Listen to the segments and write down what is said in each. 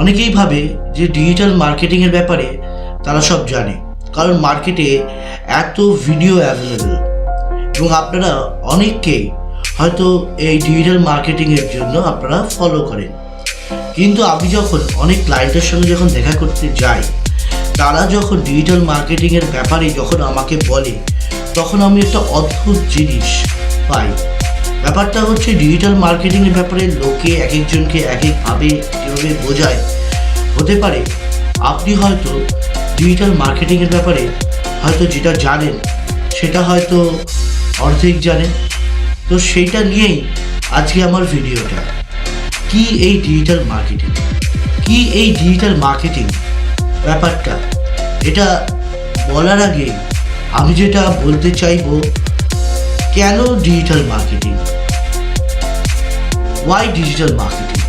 অনেকেই ভাবে যে ডিজিটাল মার্কেটিংয়ের ব্যাপারে তারা সব জানে, কারণ মার্কেটে এত ভিডিও অ্যাভেলেবেল এবং আপনারা অনেককেই হয়তো এই ডিজিটাল মার্কেটিংয়ের জন্য আপনারা ফলো করেন। কিন্তু আমি যখন অনেক ক্লায়েন্টের সঙ্গে যখন দেখা করতে যাই, তারা যখন ডিজিটাল মার্কেটিংয়ের ব্যাপারে যখন আমাকে বলে, তখন আমি একটা অদ্ভুত জিনিস পাই। ব্যাপারটা হচ্ছে ডিজিটাল মার্কেটিংয়ের ব্যাপারে লোকে এক একজনকে এক একভাবে যেভাবে বোঝায়। হতে পারে আপনি হয়তো ডিজিটাল মার্কেটিংয়ের ব্যাপারে হয়তো যেটা জানেন সেটা হয়তো অর্ধেক জানেন। তো সেইটা নিয়েই আজকে আমার ভিডিওটা। কি এই ডিজিটাল মার্কেটিং, কি এই ডিজিটাল মার্কেটিং ব্যাপারটা, এটা বলার আগে আমি যেটা বলতে চাইব, কেন digital marketing, why digital marketing,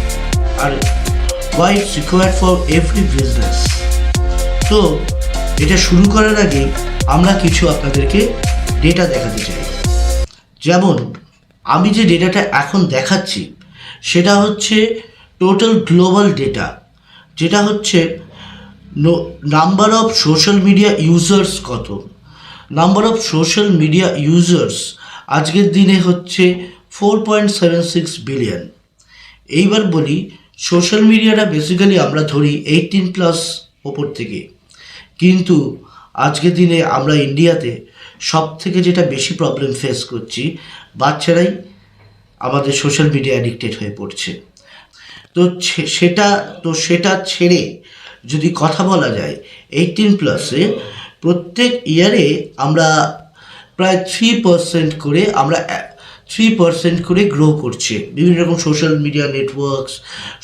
আর why it's required for every business. তো এটা শুরু করার আগে আমরা কিছু আপনাদেরকে ডেটা দেখাতে চাই। যেমন আমি যে ডেটাটা এখন দেখাচ্ছি সেটা হচ্ছে টোটাল গ্লোবাল ডেটা, যেটা হচ্ছে number of social media users কত। Number of social media users আজকের দিনে হচ্ছে 4.76 বিলিয়ন। এইবার বলি, সোশ্যাল মিডিয়াটা বেসিক্যালি আমরা ধরি 18+ ওপর থেকে, কিন্তু আজকের দিনে আমরা ইন্ডিয়াতে সব থেকে যেটা বেশি প্রবলেম ফেস করছি, বাচ্চারাই আমাদের সোশ্যাল মিডিয়া অ্যাডিক্টেড হয়ে পড়ছে। তো সেটা ছেড়ে যদি কথা বলা যায়, 18+-এ প্রত্যেক ইয়ারে আমরা প্রায় 3% করে গ্রো করছে। বিভিন্ন রকম সোশ্যাল মিডিয়া নেটওয়ার্কস,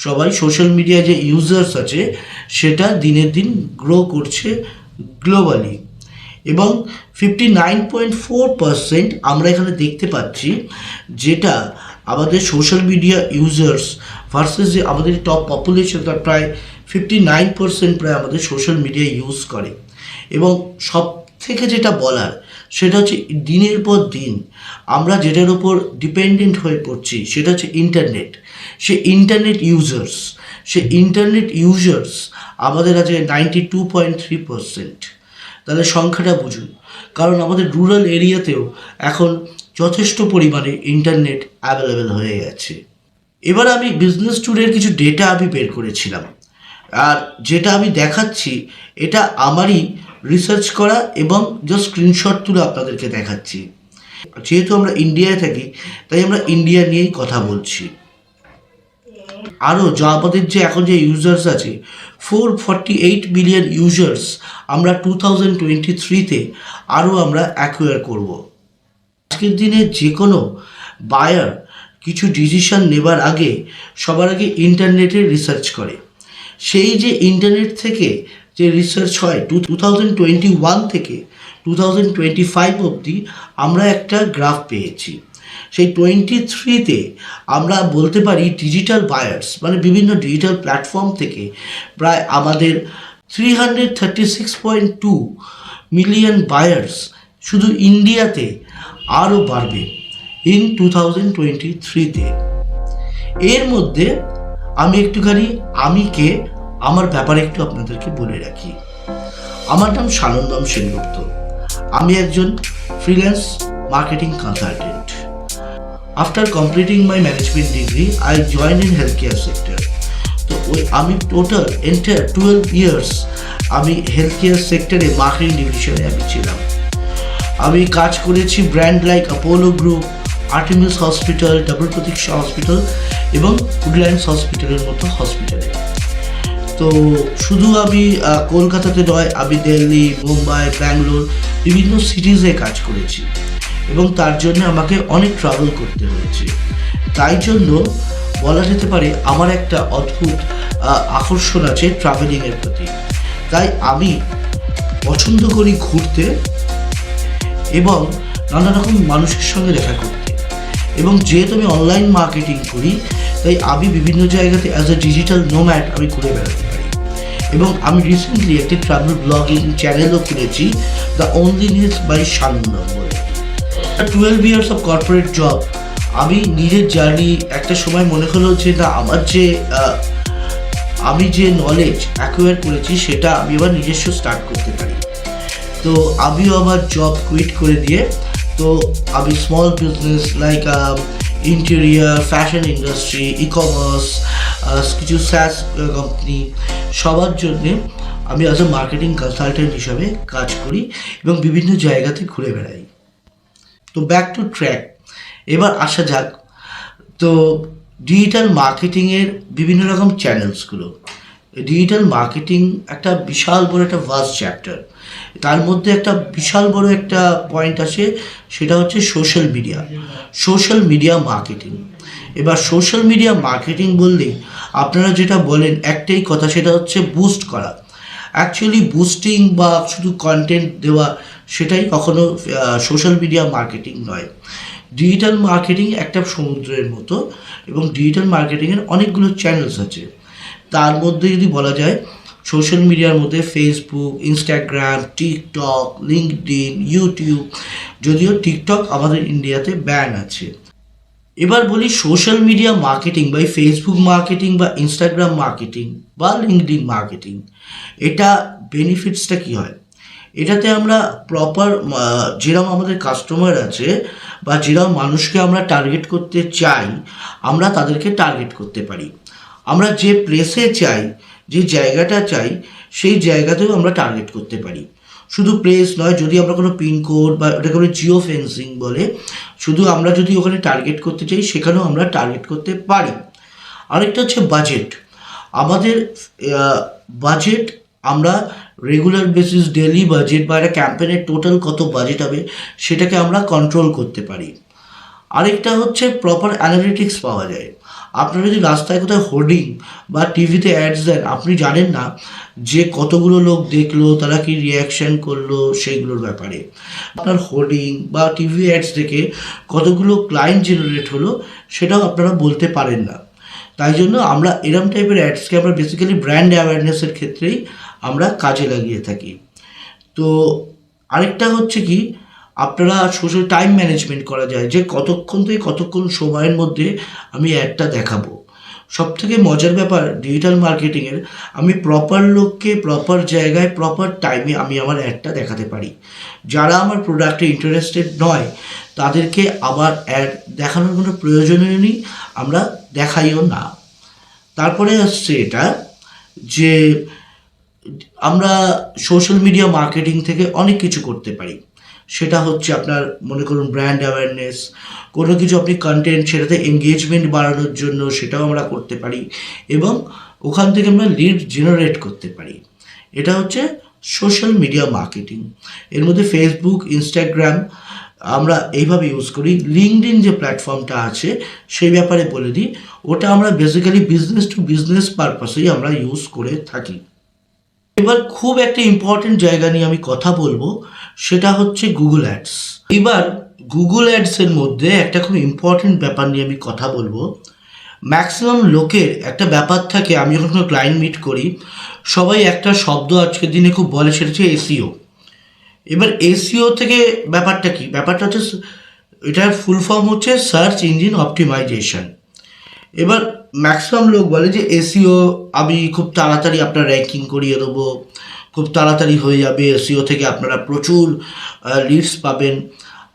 সবাই সোশ্যাল মিডিয়া যে ইউজার্স আছে সেটা দিনের দিন গ্রো করছে গ্লোবালি। এবং 59.4% আমরা এখানে দেখতে পাচ্ছি, যেটা আমাদের সোশ্যাল মিডিয়া ইউজার্স ভার্সেস যে আমাদের টপ পপুলেশন, তার প্রায় 59% প্রায় আমাদের সোশ্যাল মিডিয়া ইউজ করে। এবং সব থেকে যেটা বলার সেটা হচ্ছে দিনের পর দিন আমরা যেটার উপর ডিপেন্ডেন্ট হয়ে পড়ছি সেটা হচ্ছে ইন্টারনেট। সে ইন্টারনেট ইউজার্স আমাদের আছে 92.3%। তাহলে সংখ্যাটা বুঝুন, কারণ আমাদের রুরাল এরিয়াতেও এখন যথেষ্ট পরিমাণে ইন্টারনেট অ্যাভেলেবেল হয়ে গেছে। এবার আমি বিজনেস ট্যুরের কিছু ডেটা আমি বের করেছিলাম, আর যেটা আমি দেখাচ্ছি এটা আমারই রিসার্চ করা এবং জাস্ট স্ক্রিনশট তুলে আপনাদেরকে দেখাচ্ছি। যেহেতু আমরা ইন্ডিয়ায় থাকি তাই আমরা ইন্ডিয়া নিয়েই কথা বলছি। আরও যা আমাদের যে এখন যে ইউজার্স আছে 448 মিলিয়ন ইউজার্স আমরা 2023-তে আরও আমরা অ্যাকোয়ার করব। আজকের দিনে যে কোনো বায়ার কিছু ডিসিশন নেবার আগে সবার আগে ইন্টারনেটে রিসার্চ করে। সেই যে ইন্টারনেট থেকে যে রিসার্চ হয় 2021 থেকে 2025 অবধি আমরা একটা গ্রাফ পেয়েছি। সেই 23-তে আমরা বলতে পারি ডিজিটাল বায়ার্স মানে বিভিন্ন ডিজিটাল প্ল্যাটফর্ম থেকে প্রায় আমাদের 336.2 মিলিয়ন বায়ার্স শুধু ইন্ডিয়াতে আরও বাড়বে ইন 2023-তে। এর মধ্যে আমি একটুখানি আমার ব্যাপারে একটু আপনাদেরকে বলে রাখি। আমার নাম সানন্দম সেনগুপ্ত, আমি একজন freelance marketing consultant. After completing my management degree I join in health care sector. তো আমি টোটাল এন্টায়ার 12 ইয়ার্স আমি হেলথ কেয়ার সেক্টরে মার্কেটিং ডিভিশনে আমি ছিলাম। আমি কাজ করেছি brand like Apollo group, Artemis hospital, double প্রতীক্ষা হসপিটাল এবং উডল্যান্ডস হসপিটালের মতো হসপিটালে। তো শুধু আমি কলকাতাতে নয়, আমি দিল্লি, মুম্বাই, ব্যাঙ্গালোর বিভিন্ন সিটিজে কাজ করেছি এবং তার জন্য আমাকে অনেক ট্রাভেল করতে হয়েছে। তাই জন্য বলা যেতে পারে আমার একটা অদ্ভুত আকর্ষণ আছে ট্রাভেলিংয়ের প্রতি। তাই আমি পছন্দ করি ঘুরতে এবং নানা রকম মানুষের সঙ্গে দেখা করতে। এবং যেহেতু আমি অনলাইন মার্কেটিং করি তাই আমি বিভিন্ন জায়গাতে অ্যাজ এ ডিজিটাল নোম্যাড আমি ঘুরে বেড়াতে পারি। এবং আমি রিসেন্টলি একটি ট্রাভেল ব্লগিং চ্যানেলও খুলেছি, দ্য অনলিনেস বাই সানন্দম বলে। 12 ইয়ার্স অফ কর্পোরেট জব, আমি নিজের জার্নি একটা সময় মনে হলো যে না, আমার যে আমি যে নলেজ অ্যাকোয়ার করেছি সেটা আমি আবার নিজস্ব স্টার্ট করতে পারি। তো আমিও আমার জব কুইট করে দিয়ে তো আমি small business like interior, fashion industry, e commerce, কিছু স্যাস কোম্পানি, সবার জন্যে আমি অ্যাজ এ মার্কেটিং কনসালটেন্ট হিসাবে কাজ করি এবং বিভিন্ন জায়গাতে ঘুরে বেড়াই। তো ব্যাক টু ট্র্যাক, এবার আসা যাক। তো ডিজিটাল মার্কেটিংয়ের বিভিন্ন রকম চ্যানেলসগুলো, ডিজিটাল মার্কেটিং একটা বিশাল বড় একটা ভাস্ট চ্যাপ্টার। তার মধ্যে একটা বিশাল বড় একটা পয়েন্ট আছে, সেটা হচ্ছে সোশ্যাল মিডিয়া মার্কেটিং। এবার সোশ্যাল মিডিয়া মার্কেটিং বললেই আপনারা যেটা বলেন একটাই কথা, সেটা হচ্ছে বুস্ট করা। অ্যাকচুয়ালি বুস্টিং বা শুধু কন্টেন্ট দেওয়া সেটাই কখনো সোশ্যাল মিডিয়া মার্কেটিং নয়। ডিজিটাল মার্কেটিং একটা সমুদ্রের মতো এবং ডিজিটাল মার্কেটিংয়ের অনেকগুলো চ্যানেলস আছে। তার মধ্যে যদি বলা যায় সোশ্যাল মিডিয়ার মধ্যে Facebook, Instagram, TikTok, LinkedIn, YouTube, যদিও টিকটক আমাদের ইন্ডিয়াতে ব্যান আছে। এবার বলি সোশ্যাল মিডিয়া মার্কেটিং বা ফেসবুক মার্কেটিং বা ইনস্টাগ্রাম মার্কেটিং বা লিঙ্কডইন মার্কেটিং, এটা বেনিফিটসটা কী হয়? এটাতে আমরা প্রপার যেরকম আমাদের কাস্টমার আছে বা যেরকম মানুষকে আমরা টার্গেট করতে চাই, আমরা তাদেরকে টার্গেট করতে পারি। আমরা যে প্লেসে চাই, যে জায়গাটা চাই, সেই জায়গাতেও আমরা টার্গেট করতে পারি। শুধু প্লেস নয়, যদি আমরা কোনো পিনকোড বা ওটাকে বলে জিও ফেন্সিং বলে, শুধু আমরা যদি ওখানে টার্গেট করতে চাই সেখানেও আমরা টার্গেট করতে পারি। আরেকটা হচ্ছে বাজেট। আমাদের বাজেট আমরা রেগুলার বেসিস, ডেলি বাজেট বা একটা ক্যাম্পেনের টোটাল কত বাজেট হবে সেটাকে আমরা কন্ট্রোল করতে পারি। আরেকটা হচ্ছে প্রপার অ্যানালিটিক্স পাওয়া যায়। আপনারা যদি রাস্তায় কোথায় হোর্ডিং বা টিভিতে অ্যাডস দেন, আপনি জানেন না যে কতগুলো লোক দেখলো, তারা কি রিয়াকশান করলো সেইগুলোর ব্যাপারে। আপনার হোর্ডিং বা টিভি অ্যাডস দেখে কতগুলো ক্লায়েন্ট জেনারেট হলো সেটাও আপনারা বলতে পারেন না। তাই জন্য আমরা এরম টাইপের অ্যাডসকে আমরা বেসিক্যালি ব্র্যান্ড অ্যাওয়ারনেসের ক্ষেত্রেই আমরা কাজে লাগিয়ে থাকি। তো আরেকটা হচ্ছে কি, আপনারা সোশ্যাল টাইম ম্যানেজমেন্ট করা যায়, যে কতক্ষণ থেকে কতক্ষণ সময়ের মধ্যে আমি অ্যাডটা দেখাবো। সবথেকে মজার ব্যাপার ডিজিটাল মার্কেটিংয়ের, আমি প্রপার লোককে প্রপার জায়গায় প্রপার টাইমে আমি আমার অ্যাডটা দেখাতে পারি। যারা আমার প্রোডাক্টে ইন্টারেস্টেড নয় তাদেরকে আবার অ্যাড দেখানোর কোনো প্রয়োজনই নেই, আমরা দেখাইও না। তারপরে আসছে এটা যে আমরা সোশ্যাল মিডিয়া মার্কেটিং থেকে অনেক কিছু করতে পারি। সেটা হচ্ছে আপনার মনে করুন ব্র্যান্ড অ্যাওয়ারনেস, কোনো কিছু আপনি কন্টেন্ট, সেটাতে এনগেজমেন্ট বাড়ানোর জন্য সেটাও আমরা করতে পারি এবং ওখান থেকে আমরা লিড জেনারেট করতে পারি। এটা হচ্ছে সোশ্যাল মিডিয়া মার্কেটিং। এর মধ্যে ফেসবুক, ইনস্টাগ্রাম আমরা এইভাবে ইউজ করি। লিঙ্কডইন যে প্ল্যাটফর্মটা আছে সেই ব্যাপারে বলে দিই, ওটা আমরা বেসিক্যালি বিজনেস টু বিজনেস পারপাসেই আমরা ইউজ করে থাকি। এবার খুব একটা ইম্পর্টেন্ট জায়গা নিয়ে আমি কথা বলবো, সেটা হচ্ছে গুগল অ্যাডস। এবার গুগল অ্যাডসের মধ্যে একটা খুব ইম্পর্টেন্ট ব্যাপার নিয়ে আমি কথা বলবো। ম্যাক্সিমাম লোকের একটা ব্যাপার থাকে, আমি যখন কোনো ক্লায়েন্ট মিট করি সবাই একটা শব্দ আজকের দিনে খুব বলে, সেটা হচ্ছে এসইও। এবার এসইও থেকে ব্যাপারটা কি? ব্যাপারটা হচ্ছে এটার ফুল ফর্ম হচ্ছে সার্চ ইঞ্জিন অপটিমাইজেশন। এবার ম্যাক্সিমাম লোক বলে যে এসইও আমি খুব তাড়াতাড়ি আপনার র্যাঙ্কিং করিয়ে দেবো, খুব তাড়াতাড়ি হয়ে যাবে, এসইও থেকে আপনারা প্রচুর লিডস পাবেন।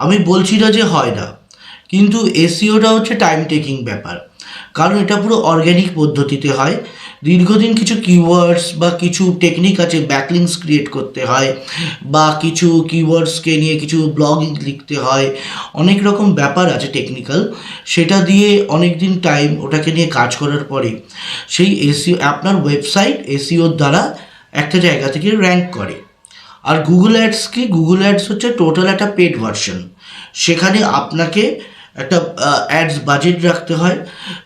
আমি বলছি না যে হয় না, কিন্তু এসইওটা হচ্ছে টাইম টেকিং ব্যাপার, কারণ এটা পুরো অর্গ্যানিক পদ্ধতিতে হয়। দীর্ঘদিন কিছু কিওয়ার্ডস বা কিছু টেকনিক আছে, ব্যাকলিংস ক্রিয়েট করতে হয় বা কিছু কিওয়ার্ডসকে নিয়ে কিছু ব্লগিং লিখতে হয়, অনেক রকম ব্যাপার আছে টেকনিক্যাল। সেটা দিয়ে অনেক দিন টাইম ওটাকে নিয়ে কাজ করার পরে সেই এসইও আপনার ওয়েবসাইট এসইওর দ্বারা একটা জায়গা থেকে র্যাঙ্ক করে। আর গুগল অ্যাডস কি? গুগল অ্যাডস হচ্ছে টোটাল একটা পেড ভার্সন। সেখানে আপনাকে একটা অ্যাডস বাজেট রাখতে হয়।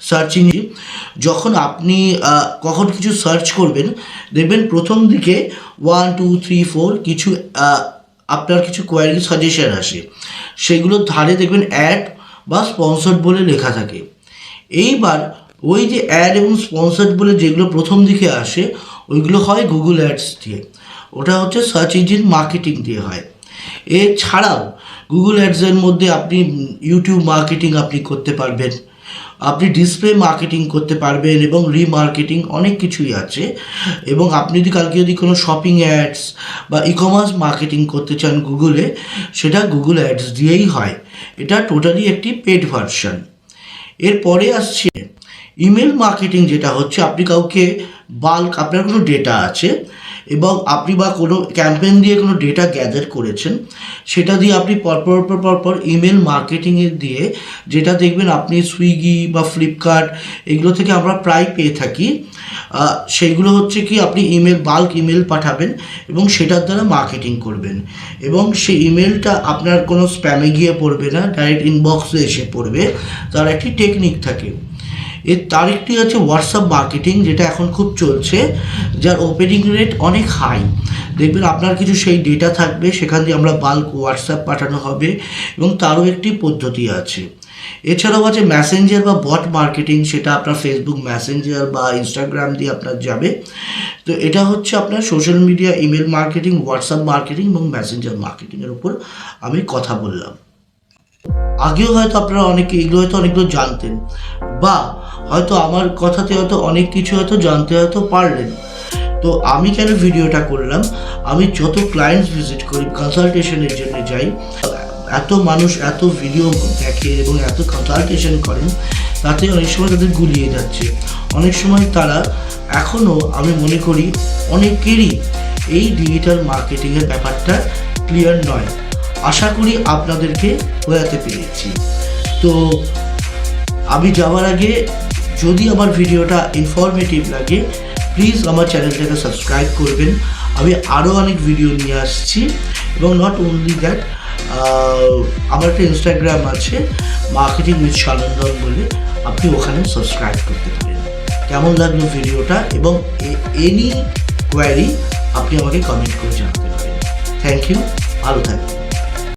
সার্চিং যখন আপনি কখন কিছু সার্চ করবেন, দেখবেন প্রথম দিকে 1 2 3 4 কিছু আপনার কিছু কোয়ারি সাজেশন আসে, সেগুলোর ধারে দেখবেন অ্যাড বা স্পন্সর্ড বলে লেখা থাকে। এইবার ওই যে অ্যাড এবং স্পন্সর্ড বলে যেগুলো প্রথম দিকে আসে, ওইগুলো হয় গুগল অ্যাডস দিয়ে, ওটা হচ্ছে সার্চ ইঞ্জিন মার্কেটিং দিয়ে হয়। এছাড়াও গুগল অ্যাডসের মধ্যে আপনি ইউটিউব মার্কেটিং আপনি করতে পারবেন, আপনি ডিসপ্লে মার্কেটিং করতে পারবেন এবং রিমার্কেটিং অনেক কিছুই আছে। এবং আপনি যদি কোনো শপিং অ্যাডস বা ই কমার্স মার্কেটিং করতে চান গুগলে, সেটা গুগল অ্যাডস দিয়েই হয়। এটা টোটালি একটি পেড ভার্সন। এরপরে আসছে ইমেল মার্কেটিং, যেটা হচ্ছে আপনি কাউকে বাল্ক, আপনার কোনো ডেটা আছে এবং আপনি বা কোনো ক্যাম্পেইন দিয়ে কোনো ডেটা গ্যাদার করেছেন, সেটা দিয়ে আপনি পরপর ইমেল মার্কেটিংয়ে দিয়ে, যেটা দেখবেন আপনি সুইগি বা ফ্লিপকার্ট এগুলো থেকে আমরা প্রায় পেয়ে থাকি, সেইগুলো হচ্ছে কি আপনি বাল্ক ইমেল পাঠাবেন এবং সেটার দ্বারা মার্কেটিং করবেন এবং সেই ইমেলটা আপনার কোনো স্প্যামে গিয়ে পড়বে না, ডাইরেক্ট ইনবক্সে এসে পড়বে। তার একটি টেকনিক থাকে। তার একটি হচ্ছে হোয়াটসঅ্যাপ মার্কেটিং, যেটা এখন খুব চলছে, যার ওপেনিং রেট অনেক হাই। দেখবেন আপনার কিছু সেই ডেটা থাকবে, সেখান দিয়ে আমরা বাল্ক হোয়াটসঅ্যাপ পাঠানো হবে এবং তারও একটি পদ্ধতি আছে। এছাড়াও আছে মেসেঞ্জার বা বট মার্কেটিং, সেটা আপনার ফেসবুক মেসেঞ্জার বা ইনস্টাগ্রাম দিয়ে আপনার যাবে। তো এটা হচ্ছে আপনার social media email marketing, WhatsApp marketing এবং মেসেঞ্জার মার্কেটিংয়ের উপর আমি কথা বললাম। আগেও হয়তো আপনারা অনেকগুলো জানতেন, বা হয়তো আমার কথাতে হয়তো অনেক কিছু হয়তো জানতে হয়তো পারলেন। তো আমি কেন ভিডিওটা করলাম, আমি যত ক্লায়েন্টস ভিজিট করি, কনসালটেশনের জন্য যাই, এত মানুষ এত ভিডিও দেখে এবং এত কনসালটেশন করেন, তাতে অনেক সময় তাদের গুলিয়ে যাচ্ছে। অনেক সময় তারা এখনও, আমি মনে করি অনেকেরই এই ডিজিটাল মার্কেটিংয়ের ব্যাপারটা ক্লিয়ার নয়। আশা করি আপনাদেরকে বোঝাতে পেরেছি। তো আমি যাওয়ার আগে, যদি আমার ভিডিওটা ইনফরমেটিভ লাগে, প্লিজ আমার চ্যানেলটাকে সাবস্ক্রাইব করবেন। আমি আরও অনেক ভিডিও নিয়ে আসছি এবং নট অনলি দ্যাট, আমার একটা ইনস্টাগ্রাম আছে মার্কেটিং উইথ সানন্দম বলে, আপনি ওখানে সাবস্ক্রাইব করতে পারেন। কেমন লাগলো ভিডিওটা এবং এনি কোয়ারি আপনি আমাকে কমেন্ট করে জানাতে পারেন। থ্যাংক ইউ, ভালো থাকবেন।